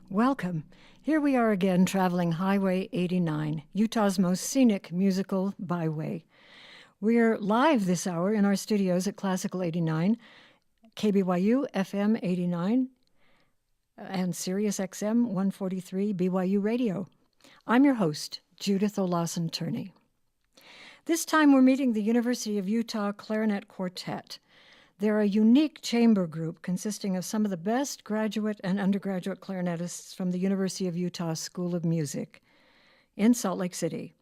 Welcome. Here we are again traveling Highway 89, Utah's most scenic musical byway. We're live this hour in our studios at Classical 89, KBYU FM 89, and Sirius XM 143 BYU Radio. I'm your host, Judith Olauson Tourney. This time we're meeting the University of Utah Clarinet Quartet. They're a unique chamber group consisting of some of the best graduate and undergraduate clarinetists from the University of Utah School of Music in Salt Lake City.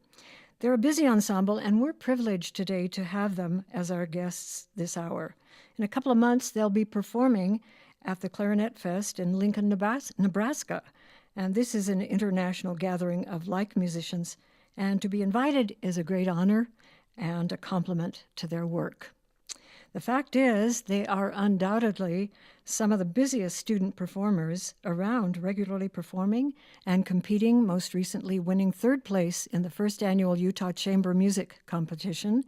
They're a busy ensemble, and we're privileged today to have them as our guests this hour. In a couple of months, they'll be performing at the Clarinet Fest in Lincoln, Nebraska. And this is an international gathering of like musicians, and to be invited is a great honor and a compliment to their work. The fact is, they are undoubtedly some of the busiest student performers around, regularly performing and competing, most recently winning third place in the first annual Utah Chamber Music Competition,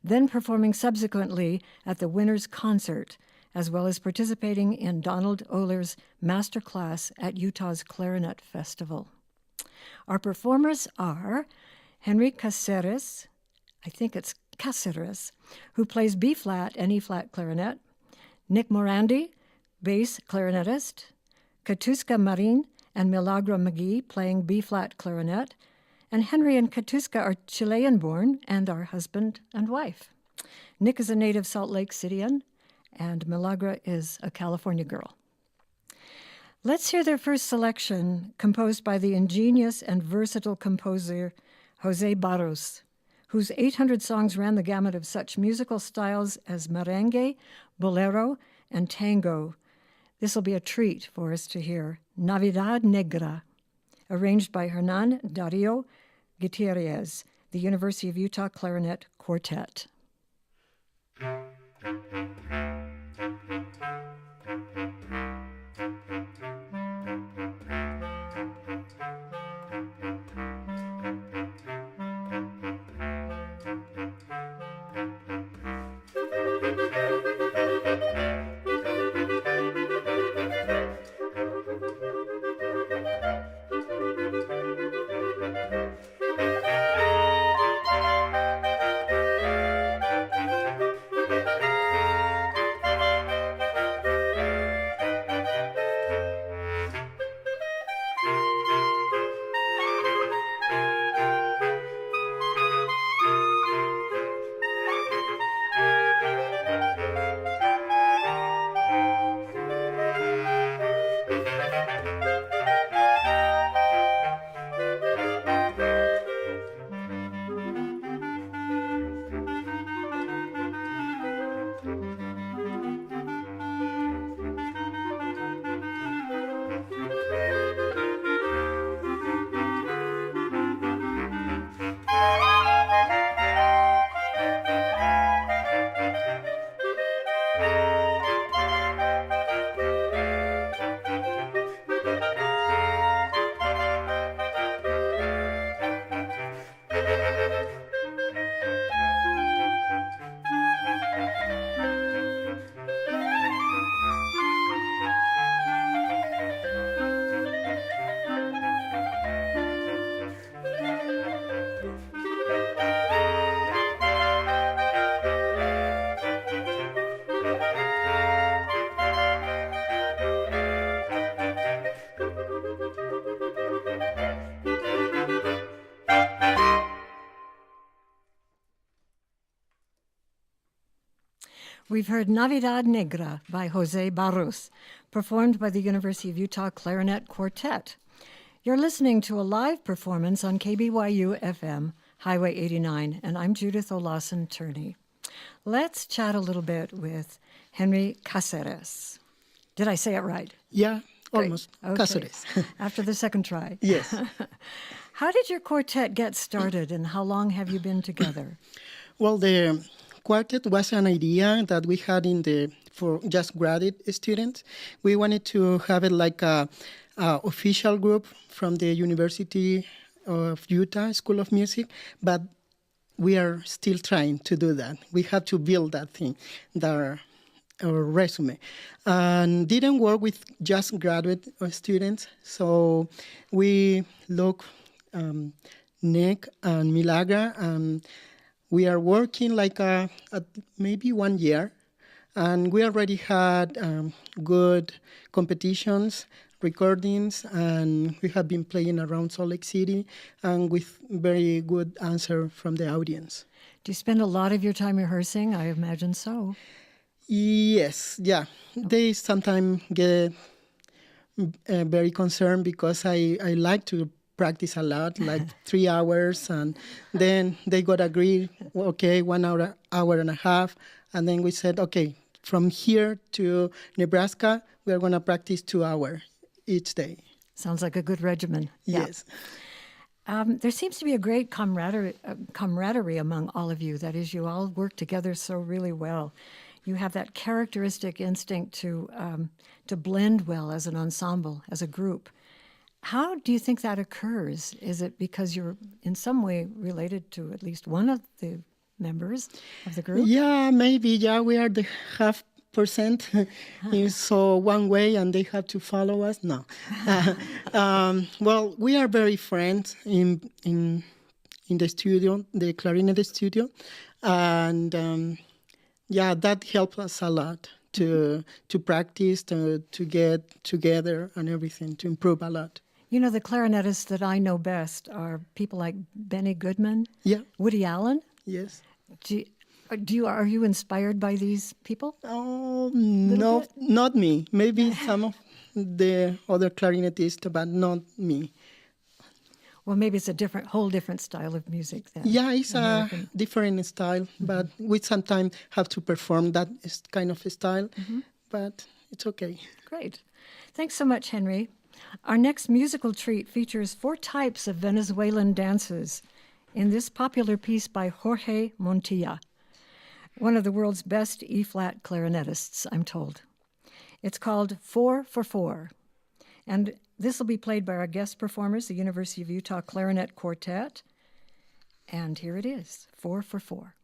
then performing subsequently at the Winners' Concert, as well as participating in Donald Ohler's master class at Utah's Clarinet Festival. Our performers are Henry Caceres, I think it's Caceres, who plays B-flat and E-flat clarinet, Nick Morandi, bass clarinetist, Kattiusca Marin and Milagra McGee playing B-flat clarinet, and Henry and Kattiusca are Chilean-born and are husband and wife. Nick is a native Salt Lake Cityan, and Milagra is a California girl. Let's hear their first selection, composed by the ingenious and versatile composer José Barros, whose 800 songs ran the gamut of such musical styles as merengue, bolero, and tango. This will be a treat for us to hear. Navidad Negra, arranged by Hernan Dario Gutierrez, the University of Utah Clarinet Quartet. We've heard Navidad Negra by José Barros, performed by the University of Utah Clarinet Quartet. You're listening to a live performance on KBYU FM, Highway 89, and I'm Judith Olauson Tourney. Let's chat a little bit with Henry Caceres. Did I say it right? Yeah, almost. Okay. Caceres. After the second try. Yes. How did your quartet get started, and how long have you been together? Well, the quartet was an idea that we had for just graduate students. We wanted to have it like a official group from the University of Utah School of Music, but we are still trying to do that. We have to build that thing, our resume, and didn't work with just graduate students. So we look Nick and Milagra, and we are working like at maybe 1 year, and we already had good competitions, recordings, and we have been playing around Salt Lake City, and with very good answer from the audience. Do you spend a lot of your time rehearsing? I imagine so. Yes, yeah. They sometimes get very concerned because I like to practice a lot, like 3 hours, and then they got agreed, okay, 1 hour, hour and a half, and then we said, okay, from here to Nebraska, we are going to practice 2 hours each day. Sounds like a good regimen. Yes. Yeah. There seems to be a great camaraderie among all of you. That is, you all work together so really well. You have that characteristic instinct to blend well as an ensemble, as a group. How do you think that occurs? Is it because you're in some way related to at least one of the members of the group? Yeah, maybe. Yeah, we are the 0.5%. So one way, and they have to follow us. No. Well, we are very friends in the studio, the clarinet studio, and yeah, that helps us a lot to practice, to get together and everything, to improve a lot. You know, the clarinetists that I know best are people like Benny Goodman, Yeah. Woody Allen. Yes. Are you inspired by these people? Oh, no, not me. Maybe some of the other clarinetists, but not me. Well, maybe it's a whole different style of music then. Yeah, it's American. a different style, but we sometimes have to perform that kind of style, but it's okay. Great. Thanks so much, Henry. Our next musical treat features 4 types of Venezuelan dances in this popular piece by Jorge Montilla, one of the world's best E-flat clarinetists, I'm told. It's called 4 for 4, and this will be played by our guest performers, the University of Utah Clarinet Quartet, and here it is, 4 for 4.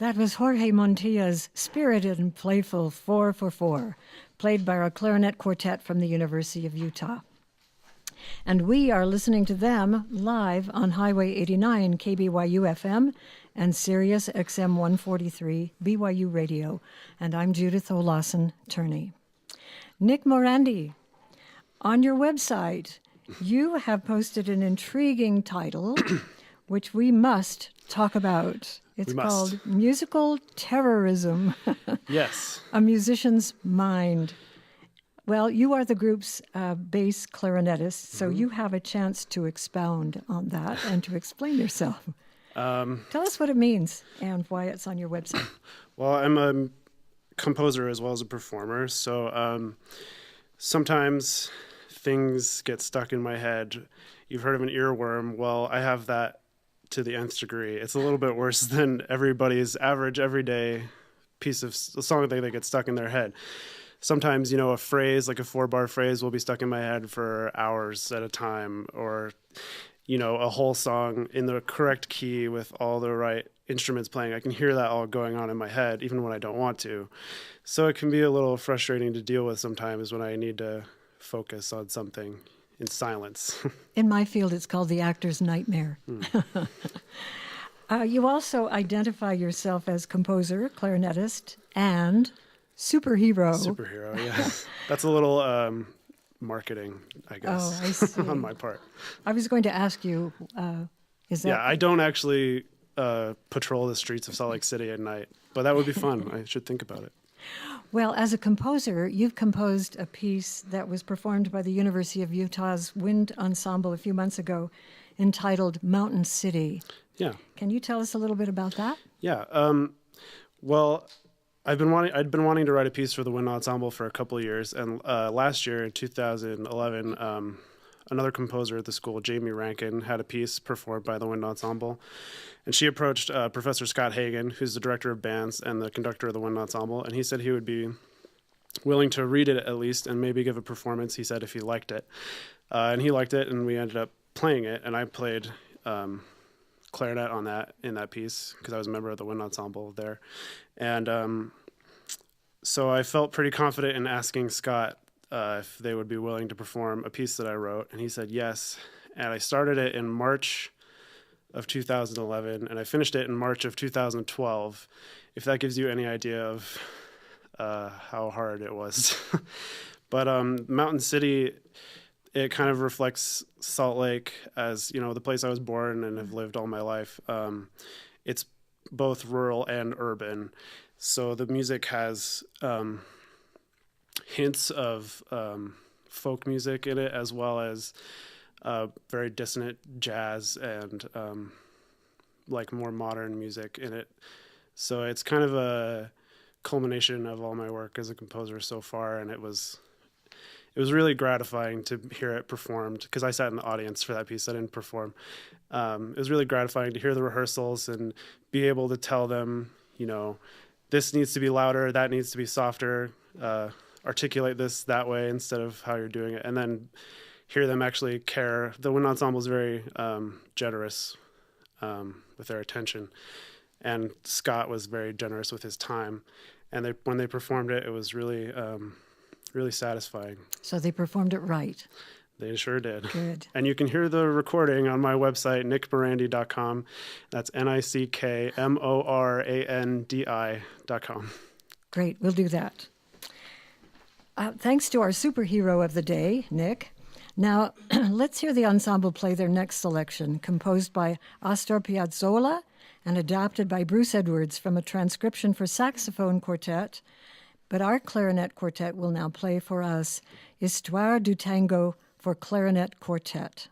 That was Jorge Montilla's Spirited and Playful 4/4, played by our clarinet quartet from the University of Utah. And we are listening to them live on Highway 89 KBYU FM and Sirius XM 143 BYU Radio. And I'm Judith Olauson, Tourney. Nick Morandi, on your website, you have posted an intriguing title, which we must talk about. It's called Musical Terrorism. Yes. A Musician's Mind. Well, you are the group's bass clarinetist, so you have a chance to expound on that and to explain yourself. Tell us what it means and why it's on your website. Well, I'm a composer as well as a performer, so sometimes things get stuck in my head. You've heard of an earworm. Well, I have that to the nth degree. It's a little bit worse than everybody's average everyday piece of song that gets stuck in their head. Sometimes, a phrase, like a 4-bar phrase, will be stuck in my head for hours at a time, or, a whole song in the correct key with all the right instruments playing. I can hear that all going on in my head, even when I don't want to. So it can be a little frustrating to deal with sometimes when I need to focus on something in silence. In my field, it's called the actor's nightmare. You also identify yourself as composer, clarinetist, and superhero. Superhero, yeah. That's a little marketing, I guess, I see. on my part. I was going to ask you, is that... Yeah, I don't actually patrol the streets of Salt Lake City at night, but that would be fun. I should think about it. Well, as a composer, you've composed a piece that was performed by the University of Utah's Wind Ensemble a few months ago entitled Mountain City. Yeah. Can you tell us a little bit about that? Yeah. Well, I'd been wanting to write a piece for the Wind Ensemble for a couple of years, and last year in 2011, another composer at the school, Jamie Rankin, had a piece performed by the Wind Ensemble, and she approached Professor Scott Hagen, who's the director of bands and the conductor of the Wind Ensemble, and he said he would be willing to read it at least and maybe give a performance, he said, if he liked it. And he liked it, and we ended up playing it, and I played clarinet in that piece because I was a member of the Wind Ensemble there. And so I felt pretty confident in asking Scott if they would be willing to perform a piece that I wrote, and he said yes. And I started it in March of 2011, and I finished it in March of 2012, if that gives you any idea of how hard it was. But Mountain City, it kind of reflects Salt Lake as, the place I was born and have lived all my life. It's both rural and urban. So the music has hints of folk music in it, as well as very dissonant jazz and like more modern music in it. So it's kind of a culmination of all my work as a composer so far, and it was really gratifying to hear it performed, because I sat in the audience for that piece. I didn't perform. It was really gratifying to hear the rehearsals and be able to tell them, this needs to be louder, that needs to be softer, articulate this that way instead of how you're doing it, and then hear them actually care. The Wind Ensemble is very generous with their attention, and Scott was very generous with his time. And when they performed it, it was really, really satisfying. So they performed it right. They sure did. Good. And you can hear the recording on my website, nickmorandi.com. That's nickmorandi.com. Great, we'll do that. Thanks to our superhero of the day, Nick. Now, let's hear the ensemble play their next selection, composed by Astor Piazzolla and adapted by Bruce Edwards from a transcription for saxophone quartet. But our clarinet quartet will now play for us Histoire du Tango for clarinet quartet.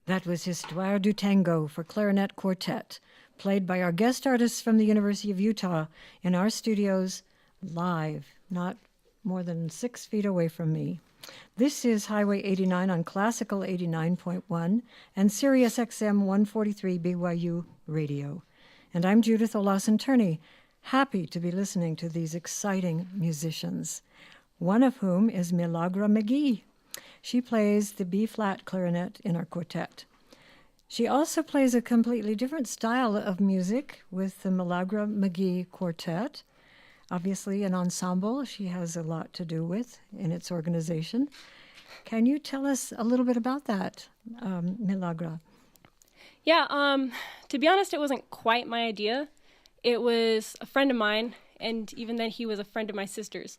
That was Histoire du Tango for Clarinet Quartet, played by our guest artists from the University of Utah in our studios live, not more than 6 feet away from me. This is Highway 89 on Classical 89.1 and Sirius XM 143 BYU Radio. And I'm Judith Olauson Tourney, happy to be listening to these exciting musicians, one of whom is Milagra McGee. She plays the B-flat clarinet in our quartet. She also plays a completely different style of music with the Milagra McGee Quartet, obviously an ensemble she has a lot to do with in its organization. Can you tell us a little bit about that, Milagra? Yeah, to be honest, it wasn't quite my idea. It was a friend of mine, and even then he was a friend of my sister's.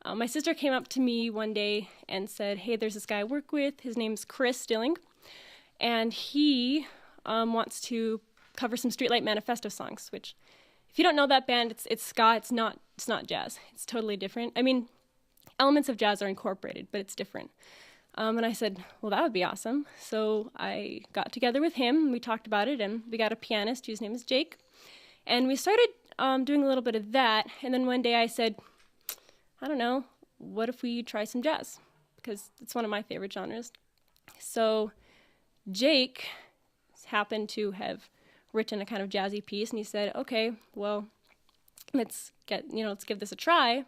My sister came up to me one day and said, hey, there's this guy I work with. His name's Chris Stilling, and he wants to cover some Streetlight Manifesto songs, which, if you don't know that band, it's ska. It's not jazz. It's totally different. I mean, elements of jazz are incorporated, but it's different. And I said, well, that would be awesome. So I got together with him, and we talked about it, and we got a pianist whose name is Jake. And we started doing a little bit of that, and then one day I said, I don't know, what if we try some jazz? Because it's one of my favorite genres. So Jake happened to have written a kind of jazzy piece, and he said, okay, well, let's give this a try.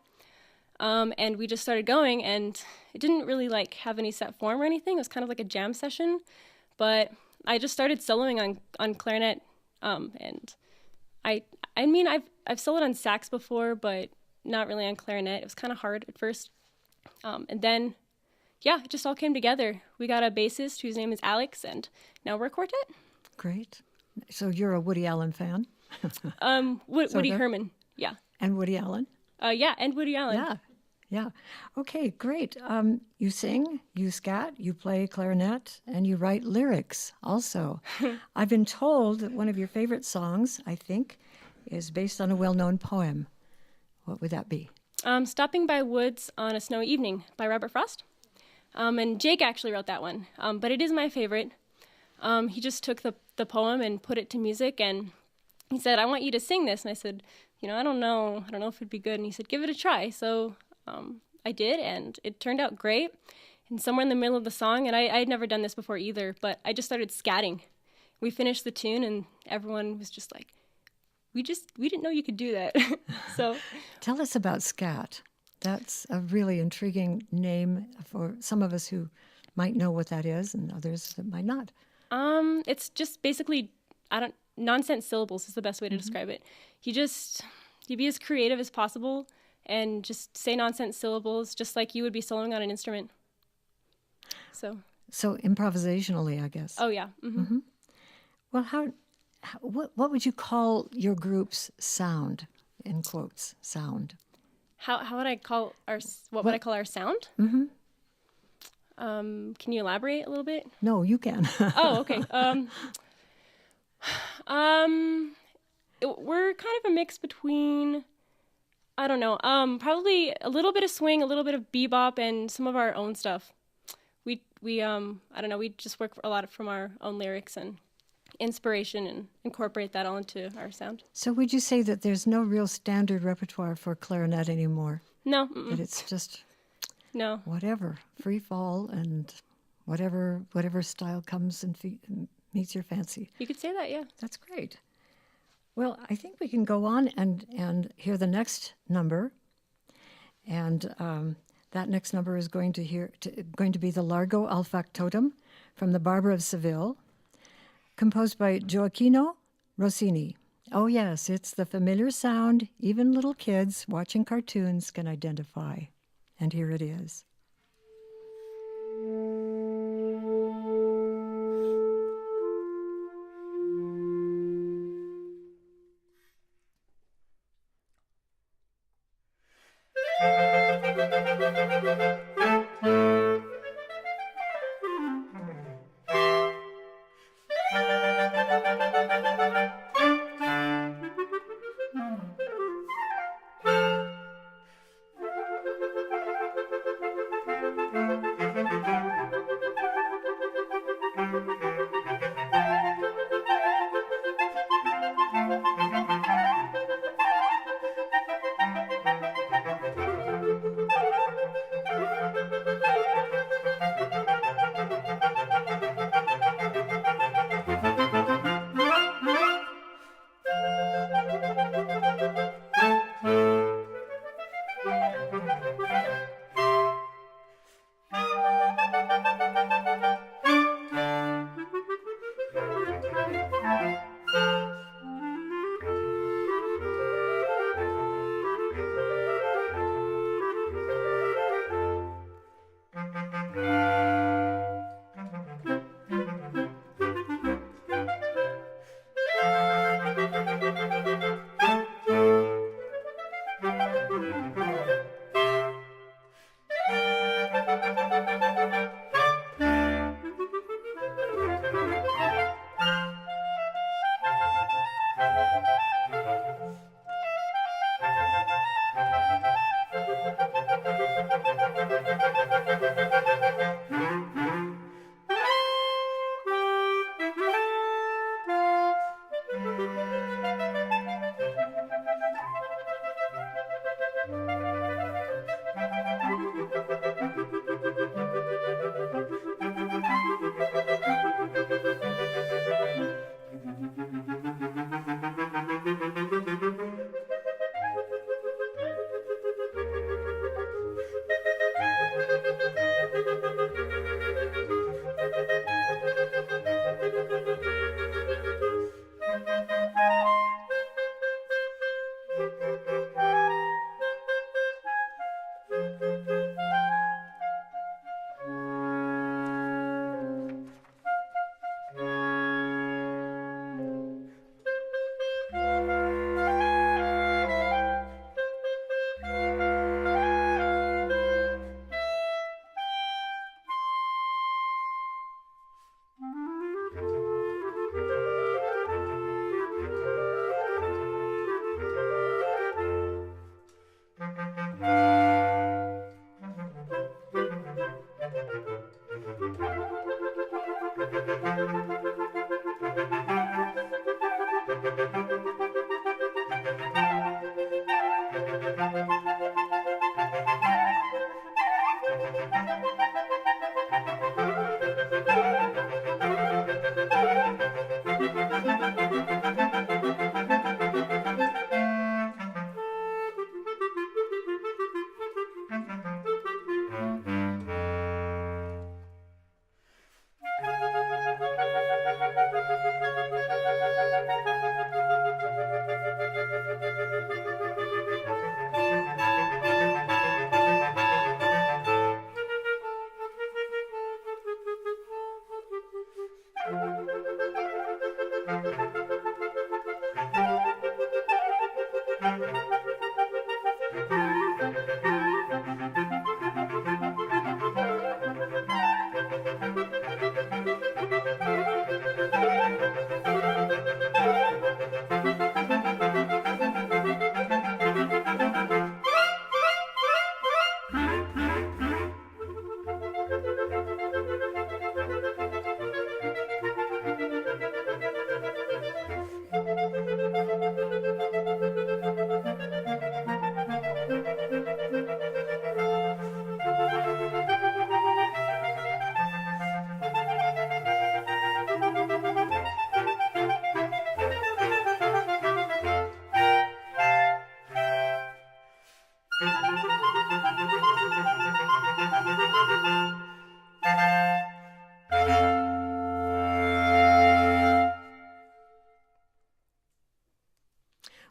And we just started going, and it didn't really have any set form or anything. It was kind of like a jam session, but I just started soloing on clarinet, and I mean, I've soloed on sax before, but not really on clarinet. It was kind of hard at first. And then, it just all came together. We got a bassist whose name is Alex, and now we're a quartet. Great. So you're a Woody Allen fan? Woody Herman, yeah. And Woody Allen? And Woody Allen. Yeah. Okay, great. You sing, you scat, you play clarinet, and you write lyrics also. I've been told that one of your favorite songs, I think, is based on a well-known poem. What would that be? Stopping by Woods on a Snowy Evening by Robert Frost. And Jake actually wrote that one, but it is my favorite. He just took the poem and put it to music, and he said, I want you to sing this. And I said, I don't know if it'd be good. And he said, give it a try. So I did, and it turned out great. And somewhere in the middle of the song, and I had never done this before either, but I just started scatting. We finished the tune, and everyone was just like, we didn't know you could do that. So tell us about scat. That's a really intriguing name for some of us who might know what that is and others that might not. It's just basically, nonsense syllables is the best way to describe it. You be as creative as possible and just say nonsense syllables just like you would be soloing on an instrument. So improvisationally, I guess. Oh, yeah. Mm-hmm. Mm-hmm. Well, what would you call your group's sound, in quotes, sound? How would I call would I call our sound? Mm-hmm. Can you elaborate a little bit? No, you can. Oh, okay. We're kind of a mix between, I don't know, probably a little bit of swing, a little bit of bebop, and some of our own stuff. We I don't know, we just work a lot from our own lyrics and inspiration and incorporate that all into our sound. So would you say that there's no real standard repertoire for clarinet anymore? No. That it's just no, whatever, free fall and whatever style comes and meets your fancy. You could say that, yeah. That's great. Well, I think we can go on and hear the next number, and that next number is going to be the Largo al Factotum from the Barber of Seville, composed by Gioacchino Rossini. Oh yes, it's the familiar sound even little kids watching cartoons can identify. And here it is.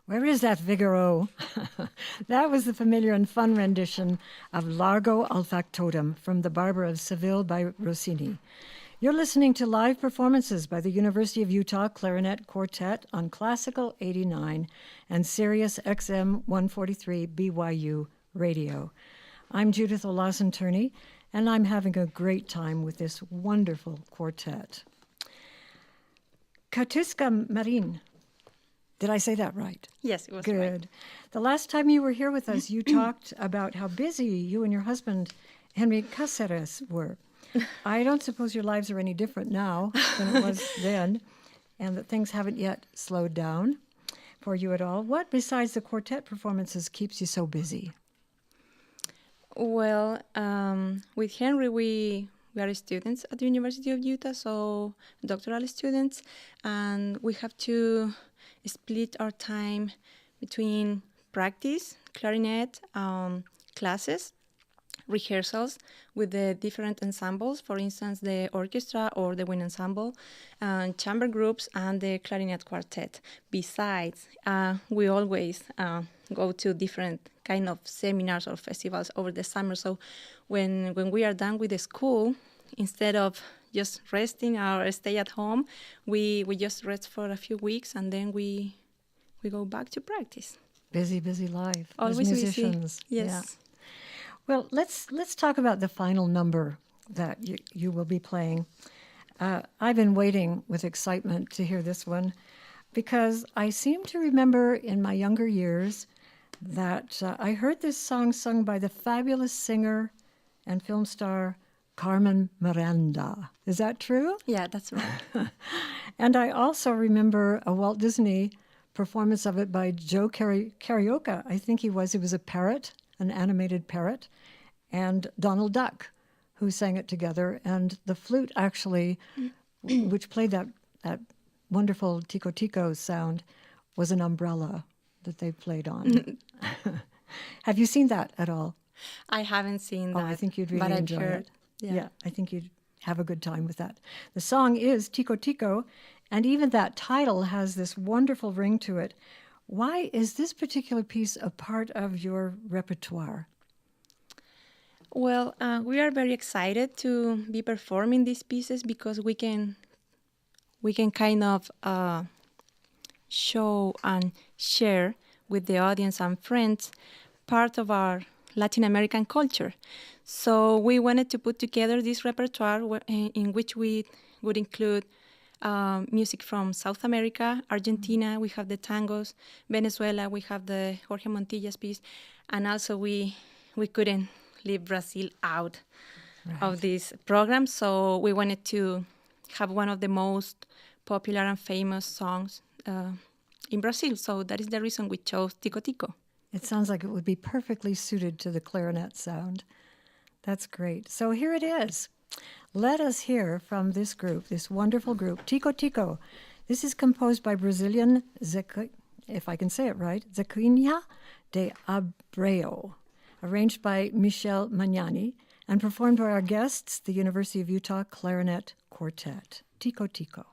Where is that Figaro? That was the familiar and fun rendition of Largo al Factotum from The Barber of Seville by Rossini. You're listening to live performances by the University of Utah Clarinet Quartet on Classical 89 and Sirius XM 143 BYU Radio. I'm Judith Olauson Tourney, and I'm having a great time with this wonderful quartet. Kattiusca, Marin. Did I say that right? Yes, it was Good. right. The last time you were here with us, you talked about how busy you and your husband, Henry Caceres, were. I don't suppose your lives are any different now than it was then, and that things haven't yet slowed down for you at all. What, besides the quartet performances, keeps you so busy? Well, with Henry, we are students at the University of Utah, so doctoral students, and we have to split our time between practice, clarinet, classes, rehearsals with the different ensembles, for instance, the orchestra or the wind ensemble, chamber groups, and the Clarinet Quartet. Besides, we always go to different kind of seminars or festivals over the summer. So when we are done with the school, instead of just resting or stay at home, we just rest for a few weeks, and then we go back to practice. Busy life. Always as musicians. busy. Yes. Yeah. Well, let's talk about the final number that you will be playing. I've been waiting with excitement to hear this one, because I seem to remember in my younger years that I heard this song sung by the fabulous singer and film star Carmen Miranda. Is that true? Yeah, that's right. And I also remember a Walt Disney performance of it by Joe Carioca. I think he was a parrot, an animated parrot, and Donald Duck, who sang it together. And the flute actually, which played that wonderful Tico-Tico sound, was an umbrella that they played on. Have you seen that at all? I haven't seen that. Oh, I think you'd really enjoy I've heard. it. Yeah, I think you'd have a good time with that. The song is Tico-Tico, and even that title has this wonderful ring to it. Why is this particular piece a part of your repertoire? Well, we are very excited to be performing these pieces because we can kind of show and share with the audience and friends part of our Latin American culture. So we wanted to put together this repertoire in which we would include music from South America, Argentina, we have the tangos, Venezuela, we have the Jorge Montilla's piece, and also we couldn't leave Brazil out of this program, so we wanted to have one of the most popular and famous songs in Brazil, so that is the reason we chose Tico-Tico. It sounds like it would be perfectly suited to the clarinet sound. That's great. So here it is. Let us hear from this group, this wonderful group, Tico-Tico. This is composed by Brazilian, if I can say it right, Zequinha de Abreu, arranged by Michel Magnani, and performed by our guests, the University of Utah Clarinet Quartet. Tico-Tico.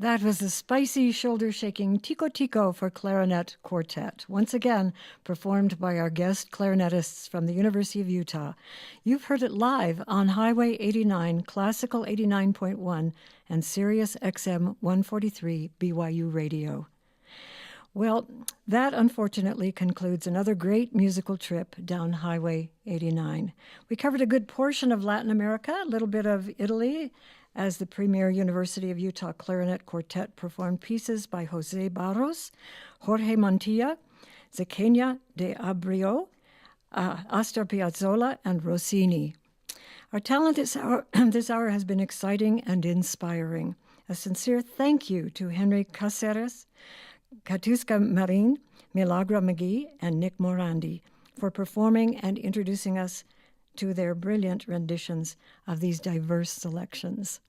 That was the spicy, shoulder-shaking Tico-Tico for Clarinet Quartet, once again performed by our guest clarinetists from the University of Utah. You've heard it live on Highway 89, Classical 89.1, and Sirius XM 143 BYU Radio. Well, that unfortunately concludes another great musical trip down Highway 89. We covered a good portion of Latin America, a little bit of Italy, as the premier University of Utah Clarinet Quartet performed pieces by Jose Barros, Jorge Montilla, Zequenia de Abreu, Astor Piazzolla, and Rossini. Our talent this hour has been exciting and inspiring. A sincere thank you to Henry Caceres, Kattiusca Marin, Milagra McGee, and Nick Morandi for performing and introducing us to their brilliant renditions of these diverse selections.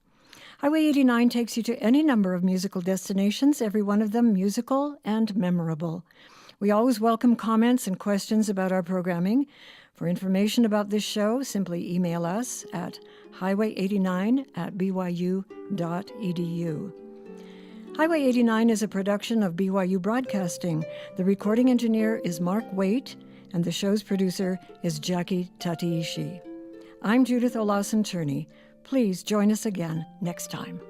Highway 89 takes you to any number of musical destinations, every one of them musical and memorable. We always welcome comments and questions about our programming. For information about this show, simply email us at highway89@byu.edu. Highway 89 is a production of BYU Broadcasting. The recording engineer is Mark Waite, and the show's producer is Jackie Tateishi. I'm Judith Olauson Tourney. Please join us again next time.